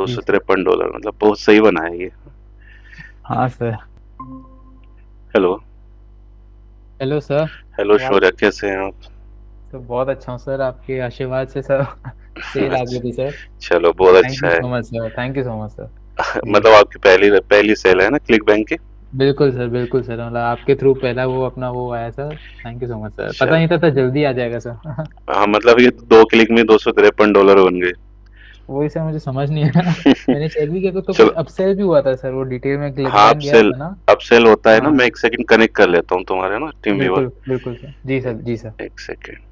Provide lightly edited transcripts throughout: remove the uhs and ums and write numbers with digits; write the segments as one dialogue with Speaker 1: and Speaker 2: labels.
Speaker 1: जी sir.
Speaker 2: $253, मतलब बहुत सही बना है ये।
Speaker 1: हाँ sir.
Speaker 2: Hello.
Speaker 1: Hello sir.
Speaker 2: Hello
Speaker 1: आवाज।
Speaker 2: शौर्य, कैसे हैं आप?
Speaker 1: सर बहुत अच्छा हूँ सर, आपके आशीर्वाद से सर। सेल आ गई
Speaker 2: अच्छा,
Speaker 1: थी सर।
Speaker 2: चलो बहुत
Speaker 1: थैंक
Speaker 2: अच्छा
Speaker 1: यू
Speaker 2: है।
Speaker 1: So much sir, thank you so much sir. जी।
Speaker 2: मतलब आपकी पहली पहली सेल है ना क्लिक बैंक की?
Speaker 1: बिल्कुल सर, बिल्कुल सर, मतलब आपके थ्रू पहला वो अपना वो आया sir. Thank you so much sir, पता
Speaker 2: चलो।
Speaker 1: नहीं था जल्दी आ जाएगा सर।
Speaker 2: हाँ, मतलब ये 2 क्लिक में $253 बन गए।
Speaker 1: वही सर, मुझे समझ नहीं आया। मैंने चेक भी किया तो कुछ
Speaker 2: चलो।
Speaker 1: अपसेल भी हुआ था सर, वो डिटेल में क्लिक
Speaker 2: हाँ,
Speaker 1: बैंक गया
Speaker 2: अपसेल।
Speaker 1: था ना।
Speaker 2: अपसेल होता है ना, मैं
Speaker 1: हाँ।
Speaker 2: 1 सेकंड कनेक्ट कर लेता हूँ तुम्हारे ना टीम व्यूअर।
Speaker 1: बिल्कुल बिल्कुल सर, जी सर, जी सर।
Speaker 2: 1 सेकंड।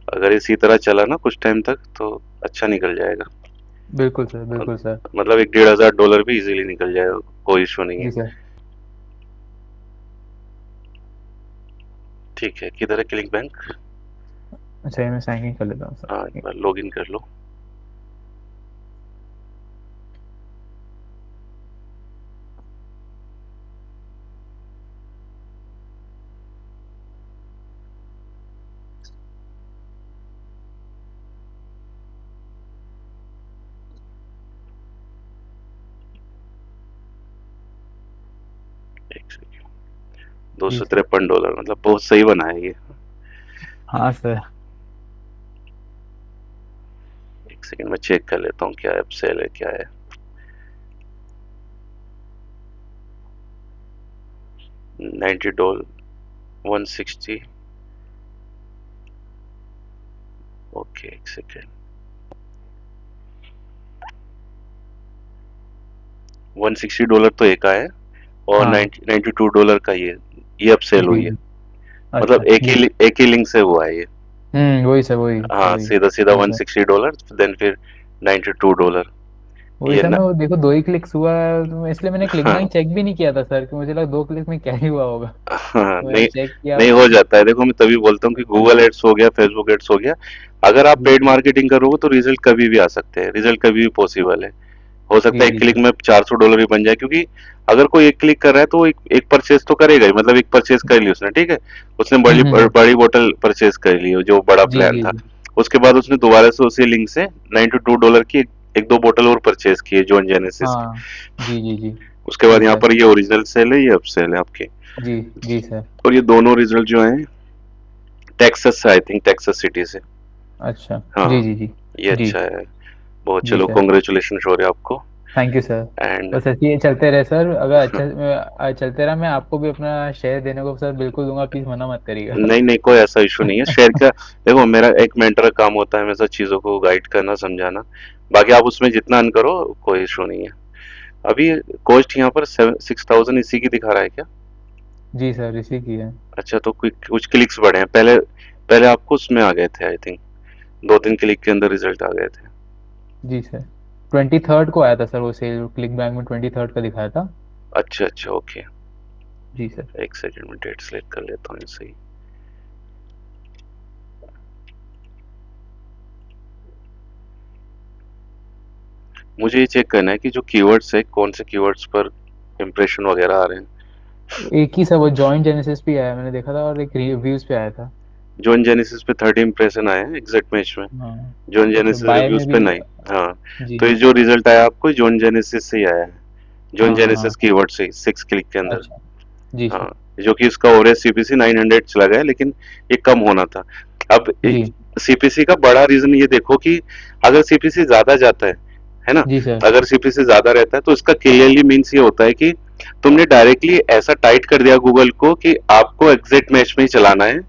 Speaker 2: अगर इसी तरह चला ना कुछ टाइम तक तो अच्छा निकल जाएगा।
Speaker 1: बिल्कुल सर, बिल्कुल सर।
Speaker 2: मतलब एक $1,500 भी इजीली निकल जाएगा। कोई इशू नहीं है।
Speaker 1: जी सर।
Speaker 2: ठीक है, किधर है क्लिक बैंक?
Speaker 1: अच्छा, ये मैं साइन इन कर लेता हूँ
Speaker 2: हाँ, एक
Speaker 1: सर।
Speaker 2: बार लॉग इन कर लो। एक सेकंड। दो
Speaker 1: जी
Speaker 2: सौ
Speaker 1: सर।
Speaker 2: तिरपन डॉलर मतलब बहुत सही बना है ये।
Speaker 1: हाँ सर।
Speaker 2: 1 सेकंड में चेक कर लेता हूँ क्या एप सेल है क्या है। 90 डॉलर, 160। Okay, 1 second. $160 तो एक आया है। और
Speaker 1: हाँ।
Speaker 2: 92 डॉलर का ये अब सेल
Speaker 1: जी
Speaker 2: हुई है।
Speaker 1: जी।
Speaker 2: मतलब
Speaker 1: अच्छा जी सर।
Speaker 2: एक ही लिंक से हुआ है ये।
Speaker 1: वही सर, वही
Speaker 2: हाँ,
Speaker 1: वही।
Speaker 2: सीधा सीधा
Speaker 1: जी
Speaker 2: one
Speaker 1: sir.
Speaker 2: Sixty dollar then फिर $92।
Speaker 1: वही
Speaker 2: ये
Speaker 1: सर,
Speaker 2: ना।
Speaker 1: मैं वो देखो दो ही क्लिक्स हुआ, तो इसलिए मैंने क्लिक
Speaker 2: हाँ।
Speaker 1: बैंक चेक भी नहीं किया था सर, कि मुझे लगा दो क्लिक में क्या ही हुआ होगा।
Speaker 2: हाँ,
Speaker 1: तो मैंने
Speaker 2: नहीं।
Speaker 1: चेक किया।
Speaker 2: नहीं, हो जाता है, देखो मैं तभी बोलता हूँ कि गूगल एड्स हो गया, फेसबुक एड्स हो गया। अगर आप
Speaker 1: जी
Speaker 2: पेड मार्केटिंग करोगे तो रिजल्ट कभी भी आ सकते हैं, रिजल्ट कभी भी पॉसिबल है। हो सकता
Speaker 1: जी
Speaker 2: है एक
Speaker 1: जी
Speaker 2: क्लिक
Speaker 1: जी।
Speaker 2: में $400 भी बन जाए, क्योंकि अगर कोई एक क्लिक कर रहा है तो वो एक परचेज तो करेगा ही, मतलब एक परचेज कर ली उसने, ठीक है। उसने बड़ी
Speaker 1: हम्म।
Speaker 2: बड़ी बोतल परचेज कर ली जो बड़ा
Speaker 1: जी
Speaker 2: प्लान
Speaker 1: जी
Speaker 2: था।
Speaker 1: जी।
Speaker 2: उसके बाद उसने दोबारा से उसी लिंक से $92 की एक दो बोतल और परचेज की है जॉन जेनेसिस की।
Speaker 1: हाँ। जी जी जी।
Speaker 2: उसके बाद
Speaker 1: जी
Speaker 2: यहाँ
Speaker 1: सर।
Speaker 2: पर ये ओरिजिनल सेल है, ये अब सेल है आपकी।
Speaker 1: जी जी सर।
Speaker 2: और ये दोनों रिजल्ट जो है टेक्सास से, आई थिंक टेक्सास सिटी से।
Speaker 1: अच्छा।
Speaker 2: हाँ,
Speaker 1: जी जी जी।
Speaker 2: ये
Speaker 1: जी।
Speaker 2: अच्छा है। बहुत,
Speaker 1: जी
Speaker 2: चलो
Speaker 1: सर।
Speaker 2: कॉन्ग्रेचुलेशन हो रहे आपको।
Speaker 1: Thank you sir.
Speaker 2: एंड
Speaker 1: बस ऐसे ही चलते रहे सर, अगर अच्छा चलते रहा, मैं आपको भी अपना शेयर देने को सर बिल्कुल दूंगा, प्लीज मना मत करिएगा।
Speaker 2: नहीं नहीं, कोई ऐसा इशू नहीं है शेयर का। देखो, मेरा एक मेंटर का काम होता है हमेशा चीजों को गाइड करना, समझाना। बाकी आप उसमें जितना अर्न करो, कोई इशू नहीं है। अभी कॉस्ट यहाँ पर 6,000 इसी की दिखा रहा है क्या?
Speaker 1: जी सर, इसी की है।
Speaker 2: अच्छा, तो कुछ क्लिक्स बढ़े हैं। पहले पहले आपको उसमें आ गए थे आई थिंक, 2-3 क्लिक के अंदर रिजल्ट आ गए थे।
Speaker 1: जी सर। 23rd को आया था सर वो सेल, क्लिक बैंक में 23rd का दिखाया था।
Speaker 2: अच्छा अच्छा, ओके।
Speaker 1: जी सर।
Speaker 2: 1 सेकंड में डेट सेलेक्ट कर लेता हूँ सही। मुझे ये चेक करना है कि जो कीवर्ड्स है, कौन से कीवर्ड्स पर इम्प्रेशन वगैरह आ रहे हैं।
Speaker 1: एक ही सर वो जॉइंट जेनेसिस भी आया, मैंने देखा था, और एक रिव्यूज पे आया था।
Speaker 2: जॉन जेनेसिस पे 30 इंप्रेशन आए हैं एग्जैक्ट मैच में।
Speaker 1: हाँ।
Speaker 2: जॉन
Speaker 1: अच्छा,
Speaker 2: जेनेसिस
Speaker 1: बाय
Speaker 2: रिव्यूज
Speaker 1: में
Speaker 2: पे
Speaker 1: भी।
Speaker 2: नहीं। हाँ।
Speaker 1: जी
Speaker 2: तो ये
Speaker 1: हाँ।
Speaker 2: जो रिजल्ट आया आपको जॉन जेनेसिस से ही आया है। जॉन
Speaker 1: हाँ हाँ हाँ।
Speaker 2: जेनेसिस कीवर्ड से 6 क्लिक के अंदर।
Speaker 1: अच्छा। जी
Speaker 2: हाँ।
Speaker 1: सर।
Speaker 2: जो कि इसका ओवरेज सीपीसी 900 चला गया, लेकिन ये कम होना था। अब
Speaker 1: जी
Speaker 2: सीपीसी का बड़ा रीजन ये देखो कि अगर सीपीसी ज्यादा जाता है ना,
Speaker 1: जी सर।
Speaker 2: अगर सीपीसी ज्यादा रहता है तो इसका क्लियरली मीन्स ये होता है कि तुमने डायरेक्टली ऐसा टाइट कर दिया गूगल को कि आपको एग्जैक्ट मैच में ही चलाना है।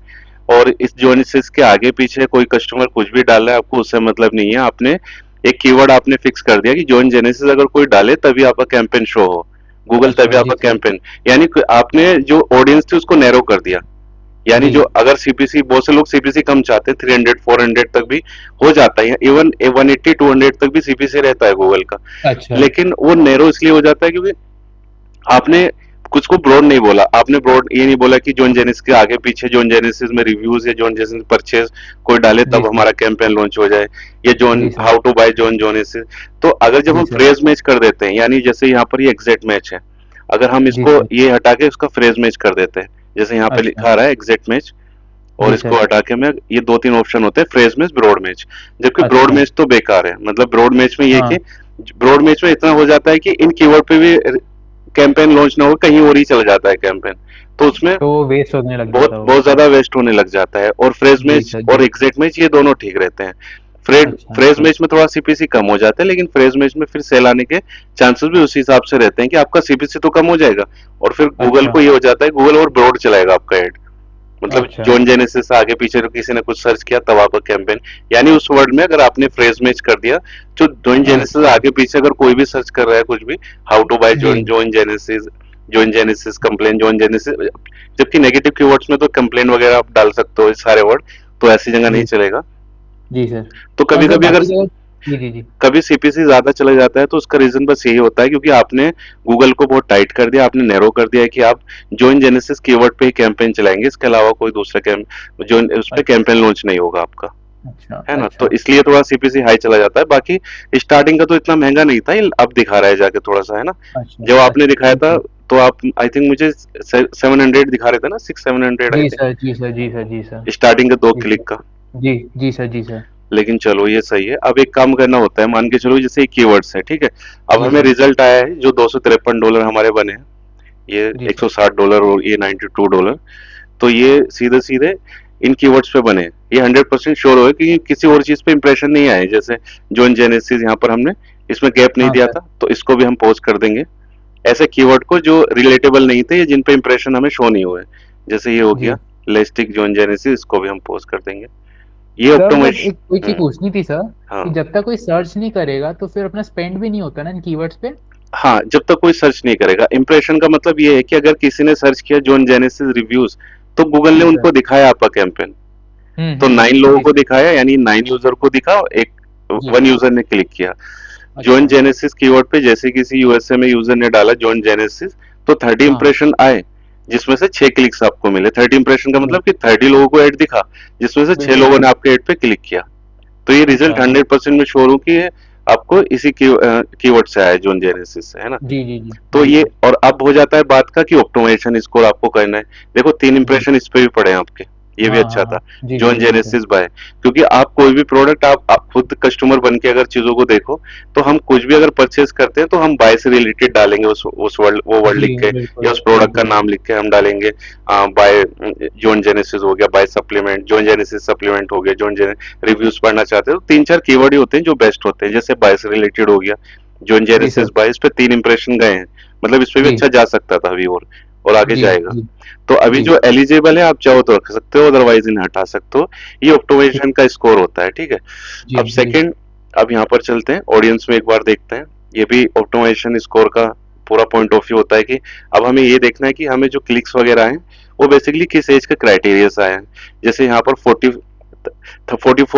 Speaker 2: और इस जोनेसिस के आगे पीछे कोई कस्टमर कुछ भी डाल रहा है, आपको उससे मतलब नहीं है। आपने एक कीवर्ड आपने फिक्स कर दिया कि जॉन जेनेसिस अगर कोई डाले तभी आपका कैंपेन शो हो, गूगल
Speaker 1: अच्छा
Speaker 2: तभी
Speaker 1: जी
Speaker 2: आपका
Speaker 1: सर।
Speaker 2: कैंपेन। यानी कि आपने जो ऑडियंस थी उसको नैरो कर दिया। यानी
Speaker 1: जी।
Speaker 2: जो अगर सीपीसी, बहुत से लोग सीपीसी कम चाहते हैं, 300 400 तक भी हो जाता है, इवन 180 200 तक भी सीपीसी रहता है गूगल का।
Speaker 1: अच्छा।
Speaker 2: लेकिन वो नैरो इसलिए हो जाता है क्योंकि आपने कुछ को ब्रॉड नहीं बोला। आपने ब्रॉड ये नहीं बोला कि जॉन जेनिस के आगे पीछे जॉन जेनिस में रिव्यूज या जॉन जेनिस परचेज कोई डाले
Speaker 1: जी
Speaker 2: तब
Speaker 1: सर।
Speaker 2: हमारा कैंपेन लॉन्च हो जाए, या John
Speaker 1: ji sir.
Speaker 2: How to buy John Jones. तो अगर जब
Speaker 1: जी
Speaker 2: हम
Speaker 1: सर।
Speaker 2: फ्रेज मैच कर देते हैं, यानी जैसे यहाँ पर ये एग्जैक्ट मैच है, अगर हम
Speaker 1: जी
Speaker 2: इसको
Speaker 1: सर।
Speaker 2: ये हटा के उसका फ्रेज मैच कर देते हैं, जैसे यहाँ पे
Speaker 1: अच्छा।
Speaker 2: लिखा रहा है एग्जैक्ट मैच, और
Speaker 1: जी
Speaker 2: इसको
Speaker 1: सर।
Speaker 2: हटा के मैं ये दो तीन ऑप्शन होते हैं, फ्रेज मैच, ब्रॉड मैच। जबकि ब्रॉड
Speaker 1: अच्छा।
Speaker 2: मैच तो बेकार है, मतलब ब्रॉड मैच में ये कि
Speaker 1: हाँ।
Speaker 2: ब्रॉड मैच में इतना हो जाता है कि इन कीवर्ड पे भी कैंपेन लॉन्च ना हो, कहीं और ही चला जाता है कैंपेन, तो उसमें
Speaker 1: तो वेस्ट होने लग
Speaker 2: बहुत
Speaker 1: जाता होगा
Speaker 2: बहुत
Speaker 1: फिर।
Speaker 2: ज्यादा वेस्ट होने लग जाता है। और फ्रेज
Speaker 1: जी
Speaker 2: मैच
Speaker 1: सर
Speaker 2: और
Speaker 1: जी।
Speaker 2: एग्जैक्ट मैच ये दोनों ठीक रहते हैं। फ्रेज
Speaker 1: अच्छा।
Speaker 2: मैच में थोड़ा सीपीसी कम हो जाता है, लेकिन फ्रेज मैच में फिर सेल आने के चांसेस भी उसी हिसाब से रहते हैं कि आपका सीपीसी तो कम हो जाएगा, और फिर गूगल
Speaker 1: अच्छा।
Speaker 2: को ये हो जाता है, गूगल और ब्रॉड चलाएगा आपका एड। मतलब
Speaker 1: अच्छा।
Speaker 2: जॉन जेनेसिस से आगे पीछे तो किसी ने कुछ सर्च किया तब आपका कैंपेन, यानी उस वर्ड में अगर आपने फ्रेज मैच कर दिया, जो जॉन जेनेसिस
Speaker 1: अच्छा।
Speaker 2: आगे पीछे अगर कोई भी सर्च कर रहा है कुछ भी, हाउ टू बाय
Speaker 1: जी।
Speaker 2: John Genesis, John Genesis complain, John Genesis, जबकि नेगेटिव कीवर्ड्स में तो कंप्लेन वगैरह आप डाल सकते हो इस सारे वर्ड, तो ऐसी जगह नहीं
Speaker 1: जी।
Speaker 2: चलेगा।
Speaker 1: जी सर।
Speaker 2: तो
Speaker 1: और
Speaker 2: कभी
Speaker 1: सर
Speaker 2: कभी अगर
Speaker 1: बाकी जगह। जी जी जी।
Speaker 2: कभी सीपीसी ज्यादा चला जाता है तो उसका रीजन बस यही होता है क्योंकि आपने गूगल को बहुत टाइट कर दिया, आपने नैरो कर दिया है कि आप जॉइन जेनेसिस कीवर्ड पे ही कैंपेन चलाएंगे, इसके अलावा कोई दूसरा कैंप जो उस पे
Speaker 1: अच्छा।
Speaker 2: कैंपेन लॉन्च नहीं होगा आपका,
Speaker 1: अच्छा।
Speaker 2: है ना। तो
Speaker 1: अच्छा।
Speaker 2: इसलिए थोड़ा सीपीसी हाई चला जाता है। बाकी स्टार्टिंग का तो इतना महंगा नहीं था, ये अब दिखा रहा है जाके थोड़ा सा, है ना।
Speaker 1: अच्छा।
Speaker 2: जब आपने
Speaker 1: अच्छा
Speaker 2: दिखाया
Speaker 1: चलिए
Speaker 2: था
Speaker 1: सर।
Speaker 2: तो आप आई थिंक मुझे 700 दिखा रहे थे ना, 600-700 आई
Speaker 1: जी
Speaker 2: थिंक,
Speaker 1: सर जी सर जी सर जी सर।
Speaker 2: स्टार्टिंग का दो
Speaker 1: जी
Speaker 2: क्लिक
Speaker 1: सर।
Speaker 2: का।
Speaker 1: जी जी सर जी सर।
Speaker 2: लेकिन चलो ये सही है। अब एक काम करना होता है, मान के चलो जैसे कीवर्ड्स है, ठीक है। अब
Speaker 1: जी
Speaker 2: हमें
Speaker 1: सर।
Speaker 2: रिजल्ट आया है जो $253 हमारे बने हैं, ये
Speaker 1: जी सर।
Speaker 2: $160 और ये $92। तो ये सीधे सीधे इन कीवर्ड्स पे बने, ये 100% श्योर हो कि किसी और चीज पे इंप्रेशन नहीं आए। जैसे जॉन जेनेसिस यहाँ पर हमने इसमें गैप नहीं
Speaker 1: हाँ
Speaker 2: दिया
Speaker 1: सर।
Speaker 2: था, तो इसको भी हम पोस्ट कर देंगे। ऐसे कीवर्ड को जो रिलेटेबल नहीं थे, जिन पे इंप्रेशन हमें शो नहीं हुए, जैसे ये हो
Speaker 1: जी
Speaker 2: गया लेस्टिक जॉन जेनेसिस, इसको भी हम पोस्ट कर देंगे। ये
Speaker 1: सर, मतलब एक कोई
Speaker 2: ऑप्टोमेशन।
Speaker 1: चीज पूछनी थी सर, कि
Speaker 2: हाँ
Speaker 1: जब तक कोई सर्च नहीं करेगा तो फिर अपना स्पेंड भी नहीं होता ना इन कीवर्ड्स पे।
Speaker 2: हाँ, जब तक कोई सर्च नहीं करेगा, इंप्रेशन का मतलब ये है कि अगर किसी ने सर्च किया जॉन जेनेसिस रिव्यूज, तो गूगल ने
Speaker 1: जी सर।
Speaker 2: उनको दिखाया आपका कैंपेन। तो 9 लोगों
Speaker 1: जी
Speaker 2: को
Speaker 1: सर।
Speaker 2: दिखाया, यानी 9 यूजर को दिखा, एक
Speaker 1: जी।
Speaker 2: वन यूजर ने क्लिक किया जॉन
Speaker 1: अच्छा।
Speaker 2: जेनेसिस कीवर्ड पे। जैसे किसी यूएसए में यूजर ने डाला जॉन जेनेसिस, तो 30
Speaker 1: हाँ।
Speaker 2: इंप्रेशन आए, जिसमें से 6 क्लिक्स आपको मिले। 30 इंप्रेशन का
Speaker 1: जी।
Speaker 2: मतलब कि 30 लोगों को ऐड दिखा, जिसमें से 6
Speaker 1: बिल्कुल
Speaker 2: लोगों ने
Speaker 1: बिल्कुल।
Speaker 2: आपके ऐड पे क्लिक किया। तो ये रिजल्ट
Speaker 1: अच्छा।
Speaker 2: 100% में श्योर हूँ कि ये आपको इसी कीवर्ड से आया, जॉन जेनेसिस से, है ना।
Speaker 1: जी जी जी।
Speaker 2: तो
Speaker 1: जी
Speaker 2: ये,
Speaker 1: सर।
Speaker 2: और अब हो जाता है बात का कि ऑप्टिमाइजेशन स्कोर आपको करना है। देखो 3
Speaker 1: जी।
Speaker 2: इंप्रेशन इस पे भी पड़े हैं आपके, ये भी
Speaker 1: हाँ
Speaker 2: अच्छा
Speaker 1: हाँ
Speaker 2: था।
Speaker 1: हाँ। जी
Speaker 2: जॉन
Speaker 1: सर जी सर।
Speaker 2: जेनेसिस बाय, क्योंकि आप कोई भी प्रोडक्ट आप खुद कस्टमर बन के अगर चीजों को देखो, तो हम कुछ भी अगर परचेज करते हैं तो हम बाय से रिलेटेड डालेंगे, उस वर्ड, वो वर्ड
Speaker 1: जी
Speaker 2: लिख के, या
Speaker 1: बिल्कुल
Speaker 2: उस प्रोडक्ट का
Speaker 1: बिल्कुल।
Speaker 2: नाम लिख के हम डालेंगे। बाय जॉन जेनेसिस हो गया, buy supplement, John Genesis supplement हो गया, जॉन रिव्यूज पढ़ना चाहते हो, तो 3-4 कीवर्ड ही होते हैं जो बेस्ट होते हैं। जैसे बाय से रिलेटेड हो गया, जॉन
Speaker 1: जी
Speaker 2: जेनेसिस
Speaker 1: सर।
Speaker 2: बाय, इस पे 3 इंप्रेशन गए हैं, मतलब इस पे भी
Speaker 1: जी
Speaker 2: अच्छा जा सकता था अभी, और आगे
Speaker 1: जी
Speaker 2: जाएगा।
Speaker 1: जी।
Speaker 2: तो अभी
Speaker 1: जी।
Speaker 2: जो एलिजिबल है आप चाहो तो रख सकते हो, अदरवाइज इन्हें हटा सकते हो। ये
Speaker 1: ठीक।
Speaker 2: ऑप्टिमाइजेशन का स्कोर होता है, ठीक है।
Speaker 1: जी
Speaker 2: अब
Speaker 1: जी।
Speaker 2: सेकंड, अब यहाँ पर चलते हैं ऑडियंस में, एक बार देखते हैं। ये भी ऑप्टिमाइजेशन स्कोर का पूरा पॉइंट ऑफ व्यू होता है कि अब हमें ये देखना है कि हमें जो क्लिक्स वगैरह हैं वो बेसिकली किस एज के क्राइटेरिया से आए हैं। जैसे यहाँ पर 44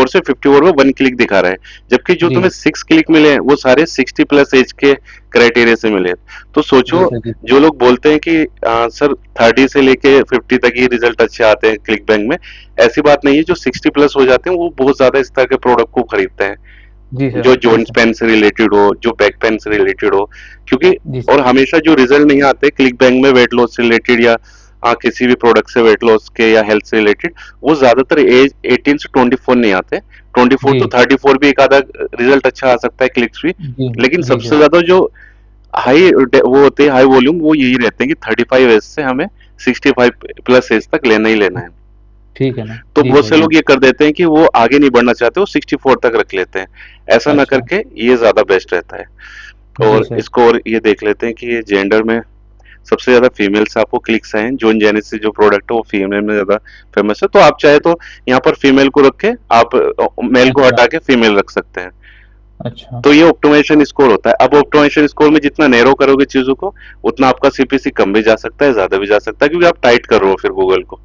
Speaker 2: से 54 में 1 क्लिक दिखा रहा है, जबकि जो
Speaker 1: जी।
Speaker 2: तुम्हें 6 क्लिक मिले हैं वो सारे 60+ एज के क्राइटेरिया से मिले हैं। तो
Speaker 1: जी
Speaker 2: सोचो,
Speaker 1: सर जी।
Speaker 2: जो लोग बोलते हैं कि सर 30 से लेके 50 तक ही रिजल्ट अच्छे आते हैं क्लिक बैंक में, ऐसी बात नहीं है। जो 60+ हो जाते हैं वो बहुत ज्यादा इस तरह के प्रोडक्ट को खरीदते हैं,
Speaker 1: जी सर
Speaker 2: जो
Speaker 1: जी
Speaker 2: जोन्स
Speaker 1: सर।
Speaker 2: पेन से रिलेटेड हो, जो बैक पेन से रिलेटेड हो, क्योंकि
Speaker 1: जी
Speaker 2: और
Speaker 1: सर।
Speaker 2: हमेशा जो रिजल्ट नहीं आते क्लिक बैंक में वेट लॉस से रिलेटेड, या किसी भी प्रोडक्ट से वेट लॉस के या हेल्थ से रिलेटेड, वो ज्यादातर एज 18 से 24 नहीं आते। 24
Speaker 1: जी
Speaker 2: तो 34 भी एक आधा रिजल्ट अच्छा आ सकता है, क्लिक्स भी।
Speaker 1: जी।
Speaker 2: लेकिन
Speaker 1: जी
Speaker 2: सबसे
Speaker 1: सर।
Speaker 2: ज्यादा जो हाई वो होते हैं, हाई वॉल्यूम, वो यही रहते हैं कि 35 एज से हमें 65+ एज तक लेना ही लेना है।
Speaker 1: ठीक है ना।
Speaker 2: तो
Speaker 1: जी
Speaker 2: बहुत
Speaker 1: सर
Speaker 2: से
Speaker 1: जी।
Speaker 2: लोग ये कर देते हैं कि वो आगे नहीं बढ़ना चाहते, वो 64 तक रख लेते हैं। ऐसा ना
Speaker 1: अच्छा।
Speaker 2: करके ये ज्यादा बेस्ट रहता है।
Speaker 1: जी
Speaker 2: और
Speaker 1: सर।
Speaker 2: इसको और ये देख लेते हैं कि ये जेंडर में सबसे ज्यादा फीमेल से आपको क्लिक्स आए हैं। जॉन जेनेसिस जो प्रोडक्ट है वो फीमेल में ज्यादा फेमस है, तो आप चाहे तो यहाँ पर फीमेल को रख के आप मेल को
Speaker 1: अच्छा।
Speaker 2: हटा के फीमेल रख सकते हैं।
Speaker 1: अच्छा।
Speaker 2: तो ये ऑप्टिमाइजेशन स्कोर होता है। अब ऑप्टिमाइजेशन स्कोर में जितना नैरो करोगे चीजों को, उतना आपका सीपीसी कम भी जा सकता है, ज्यादा भी जा सकता है, क्योंकि आप टाइट कर रहे हो फिर गूगल को।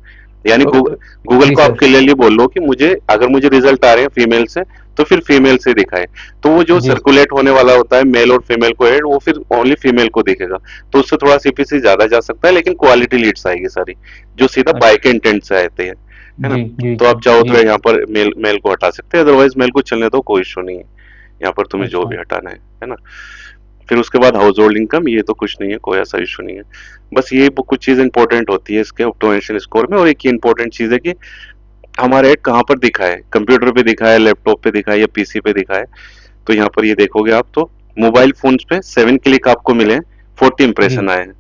Speaker 2: यानी गूगल
Speaker 1: जी
Speaker 2: को आप
Speaker 1: सर।
Speaker 2: क्लियरली बोल लो कि मुझे, अगर मुझे रिजल्ट आ रहे हैं फीमेल से, तो फिर फीमेल से दिखाए। तो वो जो
Speaker 1: जी
Speaker 2: सर्कुलेट होने वाला होता है मेल और फीमेल को ऐड, वो फिर ओनली फीमेल को दिखेगा। तो उससे थोड़ा सीपीसी ज्यादा जा सकता है, लेकिन क्वालिटी लीड्स आएगी सारी, जो सीधा बाय
Speaker 1: अच्छा।
Speaker 2: के इंटेंट से आते हैं, है ना।
Speaker 1: जी जी
Speaker 2: तो
Speaker 1: जी
Speaker 2: आप चाहो
Speaker 1: जी।
Speaker 2: तो यहाँ पर मेल मेल को हटा सकते हैं, अदरवाइज मेल को चलने दो, कोई इशू नहीं है। यहाँ पर तुम्हें जो
Speaker 1: अच्छा।
Speaker 2: भी हटाना है ना। फिर उसके बाद हाउस होल्ड इनकम, ये तो कुछ नहीं है, कोई ऐसा इशू नहीं है। बस ये कुछ चीज इंपॉर्टेंट होती है इसके ऑप्टिमाइजेशन स्कोर में। और एक ही इंपॉर्टेंट चीज है कि हमारा ऐड कहाँ पर दिखा है, कंप्यूटर पे दिखा है, लैपटॉप पे दिखा है या पीसी पे दिखा है। तो यहाँ पर ये देखोगे आप तो मोबाइल फोन्स पे 7 क्लिक आपको मिले हैं, 40
Speaker 1: जी
Speaker 2: इंप्रेशन आए हैं।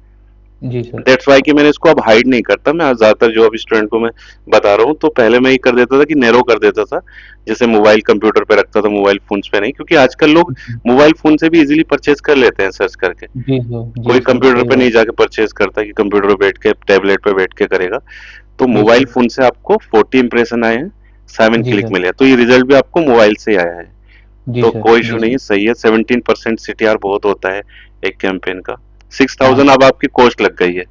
Speaker 1: जी सर।
Speaker 2: दैट्स वाई कि मैंने इसको अब हाइड नहीं करता। मैं ज्यादातर जो अभी स्टूडेंट को मैं बता रहा हूँ, तो पहले मैं ये कर देता था कि नैरो कर देता था, जैसे मोबाइल कंप्यूटर पे रखता था, मोबाइल फोन्स पे नहीं, क्योंकि आजकल लोग
Speaker 1: जी
Speaker 2: मोबाइल फोन से भी इजीली परचेज कर लेते हैं सर्च करके।
Speaker 1: जी सर,
Speaker 2: कोई
Speaker 1: जी सर,
Speaker 2: कंप्यूटर
Speaker 1: सही
Speaker 2: पे नहीं
Speaker 1: बात।
Speaker 2: जाके परचेज करता कि कंप्यूटर पे बैठ के, टैबलेट पे बैठ के करेगा। तो
Speaker 1: जी
Speaker 2: मोबाइल
Speaker 1: सर।
Speaker 2: फोन से आपको 40 इंप्रेशन आए हैं, 7 क्लिक
Speaker 1: जी
Speaker 2: मिले हैं, तो ये रिजल्ट भी आपको मोबाइल से ही आया है। तो
Speaker 1: सर।
Speaker 2: कोई इशू
Speaker 1: जी
Speaker 2: नहीं
Speaker 1: सर।
Speaker 2: है, सही है। 17% सीटीआर बहुत होता है एक कैंपेन का। 6000
Speaker 1: हाँ।
Speaker 2: अब आपकी कॉस्ट लग गई है।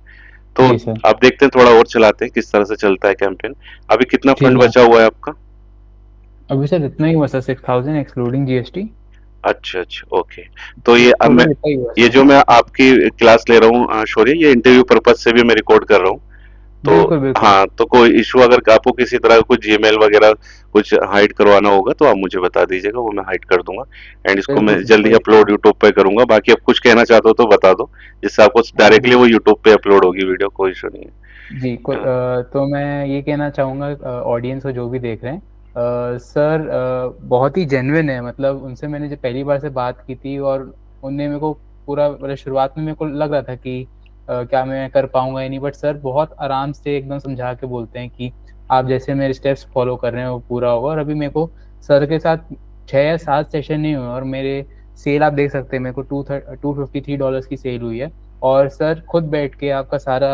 Speaker 2: तो
Speaker 1: जी सर।
Speaker 2: आप देखते हैं, थोड़ा और चलाते हैं किस तरह से चलता है कैंपेन। अभी कितना
Speaker 1: ठीक
Speaker 2: फंड
Speaker 1: है।
Speaker 2: बचा हुआ है आपका?
Speaker 1: अभी सर इतना ही हुआ सर, 6000 एक्सक्लूडिंग जीएसटी।
Speaker 2: अच्छा अच्छा, ओके। तो
Speaker 1: जी,
Speaker 2: ये अब मैं,
Speaker 1: टोटल इतना ही हुआ
Speaker 2: ये
Speaker 1: सर।
Speaker 2: जो मैं आपकी क्लास ले रहा हूँ शौर्य, ये इंटरव्यू पर्पज से भी मैं रिकॉर्ड कर रहा हूँ। तो
Speaker 1: बिल्कुल बिल्कुल।
Speaker 2: हाँ, तो कोई इशू अगर आपको किसी तरह का कुछ जीमेल वगैरह कुछ हाइड करवाना होगा तो आप मुझे बता दीजिएगा, वो मैं हाइड कर दूंगा। एंड इसको
Speaker 1: बिल्कुल
Speaker 2: मैं
Speaker 1: सर,
Speaker 2: जल्दी
Speaker 1: कोई इशू
Speaker 2: अपलोड
Speaker 1: नहीं।
Speaker 2: यूट्यूब पे करूंगा। बाकी आप कुछ कहना चाहते हो तो बता दो, जिससे आपको डायरेक्टली
Speaker 1: जी
Speaker 2: वो यूट्यूब पे अपलोड होगी वीडियो, कोई इशू नहीं
Speaker 1: जी,
Speaker 2: है।
Speaker 1: तो मैं ये कहना चाहूँगा ऑडियंस को जो भी देख रहे हैं, सर बहुत ही जेन्युइन है। मतलब उनसे मैंने जब पहली बार से बात की थी, और उनने मेरे को पूरा, मतलब शुरुआत में मेरे को लग रहा था कि क्या मैं कर पाऊँगा या नहीं, बट सर बहुत आराम से एकदम समझा के बोलते हैं कि आप जैसे मेरे स्टेप्स फॉलो कर रहे हैं वो पूरा होगा। और अभी मेरे को सर के साथ 6 या 7 सेशन नहीं हुए, और मेरे सेल आप देख सकते हैं, मेरे को $253 की सेल हुई है। और सर खुद बैठ के आपका सारा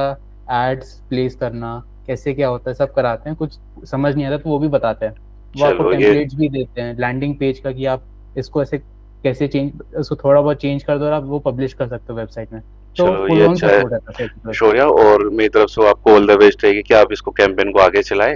Speaker 1: एड्स प्लेस करना, कैसे क्या होता है, सब कराते हैं। कुछ समझ नहीं आता तो वो भी बताते हैं। वो आपको
Speaker 2: चलो ये,
Speaker 1: टेम्पलेट्स भी देते हैं लैंडिंग पेज का, कि आप इसको ऐसे कैसे चेंज, उसको थोड़ा बहुत चेंज कर दो और आप वो पब्लिश कर सकते हो वेबसाइट में। तो
Speaker 2: चलो ये
Speaker 1: फुल ऑन
Speaker 2: अच्छा है
Speaker 1: सपोर्ट है सर की तरफ से।
Speaker 2: शौर्या, और मेरी तरफ से आपको ऑल द बेस्ट रहेगी कि आप इसको कैंपेन को आगे चलाएं।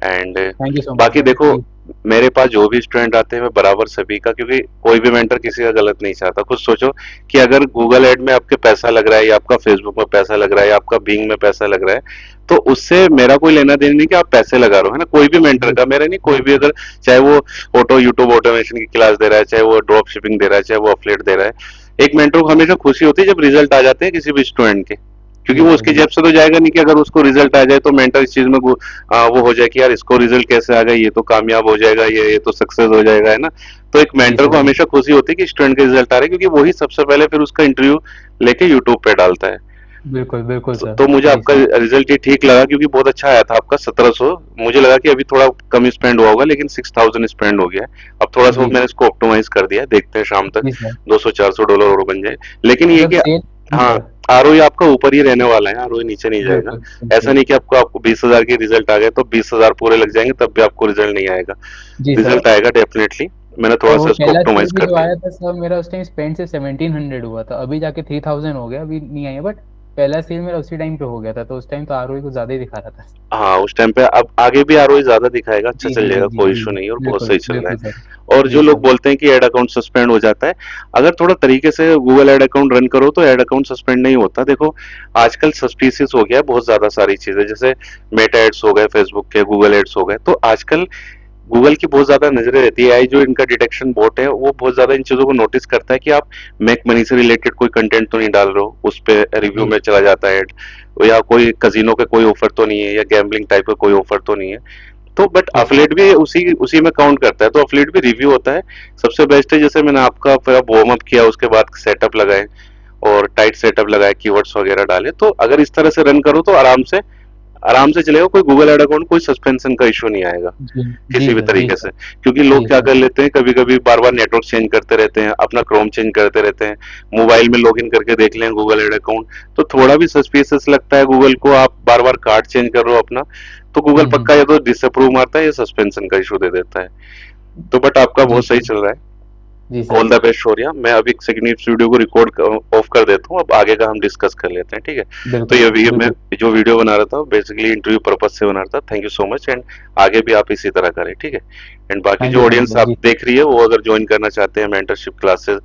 Speaker 2: And
Speaker 1: thank you so much
Speaker 2: बाकी
Speaker 1: सर।
Speaker 2: देखो,
Speaker 1: जी
Speaker 2: मेरे पास जो भी स्टूडेंट आते हैं मैं बराबर सभी का, क्योंकि कोई भी मेंटर किसी का गलत नहीं चाहता। खुद सोचो कि अगर गूगल एड में आपके पैसा लग रहा है, या आपका फेसबुक में पैसा लग रहा है, या आपका बिंग में पैसा लग रहा है, तो उससे मेरा कोई लेना देना नहीं कि आप पैसे लगा रहे हो, है ना। कोई भी मेंटर
Speaker 1: जी
Speaker 2: का, मेरा नहीं, कोई
Speaker 1: जी
Speaker 2: भी
Speaker 1: सर।
Speaker 2: अगर, चाहे वो ऑटो यूट्यूब ऑटोमेशन की क्लास दे रहा है, चाहे वो ड्रॉप शिपिंग दे रहा है, चाहे वो अफलेट दे रहा है, एक मेंटर को हमेशा खुशी होती है जब रिजल्ट आ जाते हैं किसी भी स्टूडेंट के। क्योंकि
Speaker 1: जी
Speaker 2: वो
Speaker 1: सर।
Speaker 2: उसकी
Speaker 1: जी
Speaker 2: जेब से तो जाएगा नहीं, कि अगर उसको रिजल्ट आ जाए तो मेंटर इस चीज में वो हो जाए कि यार इसको रिजल्ट कैसे आ गया, ये तो कामयाब हो जाएगा, ये तो सक्सेस हो जाएगा, है ना। तो एक
Speaker 1: जी
Speaker 2: मेंटर को
Speaker 1: सर।
Speaker 2: हमेशा खुशी होती है कि स्टूडेंट का रिजल्ट आ रहा है, क्योंकि वही सबसे पहले फिर उसका इंटरव्यू लेके यूट्यूब पे डालता है।
Speaker 1: बिल्कुल बिल्कुल सर।
Speaker 2: तो मुझे
Speaker 1: जी
Speaker 2: आपका
Speaker 1: सर।
Speaker 2: रिजल्ट ये ठीक लगा, क्योंकि बहुत अच्छा आया था आपका 1700। मुझे लगा कि अभी थोड़ा कम स्पेंड हुआ होगा, लेकिन 6000 स्पेंड हो गया है। अब थोड़ा सा
Speaker 1: जी
Speaker 2: मैंने
Speaker 1: सर।
Speaker 2: इसको ऑप्टिमाइज कर दिया है, देखते हैं शाम तक
Speaker 1: जी सर।
Speaker 2: $200-400 और बन जाए। लेकिन ये
Speaker 1: मतलब
Speaker 2: कि
Speaker 1: सेल। जी
Speaker 2: हाँ,
Speaker 1: सर।
Speaker 2: आरओई आपका ऊपर ही रहने वाला है, आरओई नीचे नहीं जाएगा।
Speaker 1: बिल्कुल
Speaker 2: ऐसा
Speaker 1: बिल्कुल।
Speaker 2: नहीं कि आपको आपको 20,000 की रिजल्ट आ गए तो 20,000 पूरे लग जाएंगे तब भी आपको रिजल्ट नहीं आएगा।
Speaker 1: जी सर।
Speaker 2: रिजल्ट आएगा डेफिनेटली। मैंने थोड़ा
Speaker 1: और वो
Speaker 2: सा इसको
Speaker 1: पहला सेल
Speaker 2: ऑप्टिमाइज
Speaker 1: भी
Speaker 2: कर
Speaker 1: जो
Speaker 2: दिया।
Speaker 1: आया था सर, मेरा उस टाइम स्पेंड से 1700 हुआ था, अभी जाके 3000 हो गया, अभी नहीं आई है। बट पहला सेल मेरा उसी टाइम पे हो गया था, तो उस टाइम तो आरओई कुछ ज्यादा ही दिखा रहा था।
Speaker 2: हाँ, उस टाइम पे, अब आगे भी आरओई ज्यादा दिखाएगा, अच्छा
Speaker 1: जी
Speaker 2: चल
Speaker 1: जी जी
Speaker 2: जाएगा,
Speaker 1: जी
Speaker 2: कोई
Speaker 1: जी।
Speaker 2: इशू नहीं है, और बहुत
Speaker 1: बिल्कुल
Speaker 2: सही चल रहा
Speaker 1: बिल्कुल सर।
Speaker 2: है। और जो
Speaker 1: जी
Speaker 2: लोग
Speaker 1: सर।
Speaker 2: बोलते हैं कि एड अकाउंट सस्पेंड हो जाता है, अगर थोड़ा तरीके से गूगल एड अकाउंट रन करो तो एड अकाउंट सस्पेंड नहीं होता। देखो, आजकल सस्पिशियस हो गया है बहुत ज्यादा सारी चीजें, जैसे मेटा एड्स हो गए, फेसबुक के गूगल एड्स हो गए, तो आजकल गूगल की बहुत ज्यादा नजरें रहती है। एआई जो इनका डिटेक्शन बोट है, वो बहुत ज्यादा इन चीजों को नोटिस करता है कि आप मेक मनी से रिलेटेड कोई कंटेंट तो नहीं डाल रहे हो, उस पे रिव्यू
Speaker 1: जी
Speaker 2: में चला जाता है ऐड, या कोई कजिनो के कोई ऑफर तो नहीं है, या गैम्बलिंग टाइप का कोई ऑफर तो नहीं है। तो बट
Speaker 1: जी सर।
Speaker 2: अफिलिएट भी उसी उसी में काउंट करता है, तो अफिलिएट भी रिव्यू होता है। सबसे बेस्ट है, जैसे मैंने आपका पूरा वार्म अप किया, उसके बाद सेटअप लगाए और टाइट सेटअप लगाए, कीवर्ड्स वगैरह डाले, तो अगर इस तरह से रन करो तो आराम से चलेगा। कोई गूगल एड अकाउंट, कोई सस्पेंशन का इशू नहीं आएगा
Speaker 1: जी जी
Speaker 2: किसी भी
Speaker 1: सर। जी
Speaker 2: तरीके
Speaker 1: सर।
Speaker 2: से। क्योंकि लोग
Speaker 1: जी
Speaker 2: क्या
Speaker 1: सर।
Speaker 2: कर लेते हैं, कभी कभी बार बार नेटवर्क चेंज करते रहते हैं, अपना क्रोम चेंज करते रहते हैं, मोबाइल में लॉगिन करके देख लें गूगल एड अकाउंट, तो थोड़ा भी सस्पिशियस लगता है गूगल को, आप बार बार कार्ड चेंज कर रहे हो अपना, तो गूगल पक्का या तो डिसअप्रूव मारता है या सस्पेंशन का इशू दे देता है। तो बट आपका
Speaker 1: जी
Speaker 2: बहुत सही
Speaker 1: सर।
Speaker 2: चल रहा है।
Speaker 1: जी sir.
Speaker 2: All the best Shaurya. मैं अभी एक सेकंड इस वीडियो को रिकॉर्ड ऑफ कर देता हूँ, अब आगे का हम डिस्कस कर लेते हैं, ठीक है। तो
Speaker 1: बिल्कुल
Speaker 2: ये मैं
Speaker 1: बिल्कुल।
Speaker 2: जो वीडियो बना रहा था बेसिकली इंटरव्यू पर्पज से बना रहा था। Thank you so much, and आगे भी आप इसी तरह करें, ठीक है। एंड बाकी
Speaker 1: थैंक
Speaker 2: जो
Speaker 1: you so much
Speaker 2: audience
Speaker 1: sir.
Speaker 2: आप
Speaker 1: जी
Speaker 2: देख रही है, वो अगर ज्वाइन करना चाहते हैं मेंटरशिप क्लासेस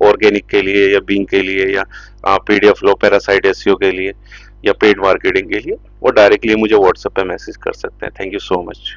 Speaker 2: ऑर्गेनिक के लिए, या बिंग के लिए, या पीडीएफ लो पैरासाइट एसईओ के लिए, या पेड मार्केटिंग के लिए, वो डायरेक्टली मुझे व्हाट्सएप पे मैसेज कर सकते हैं। Thank you so much.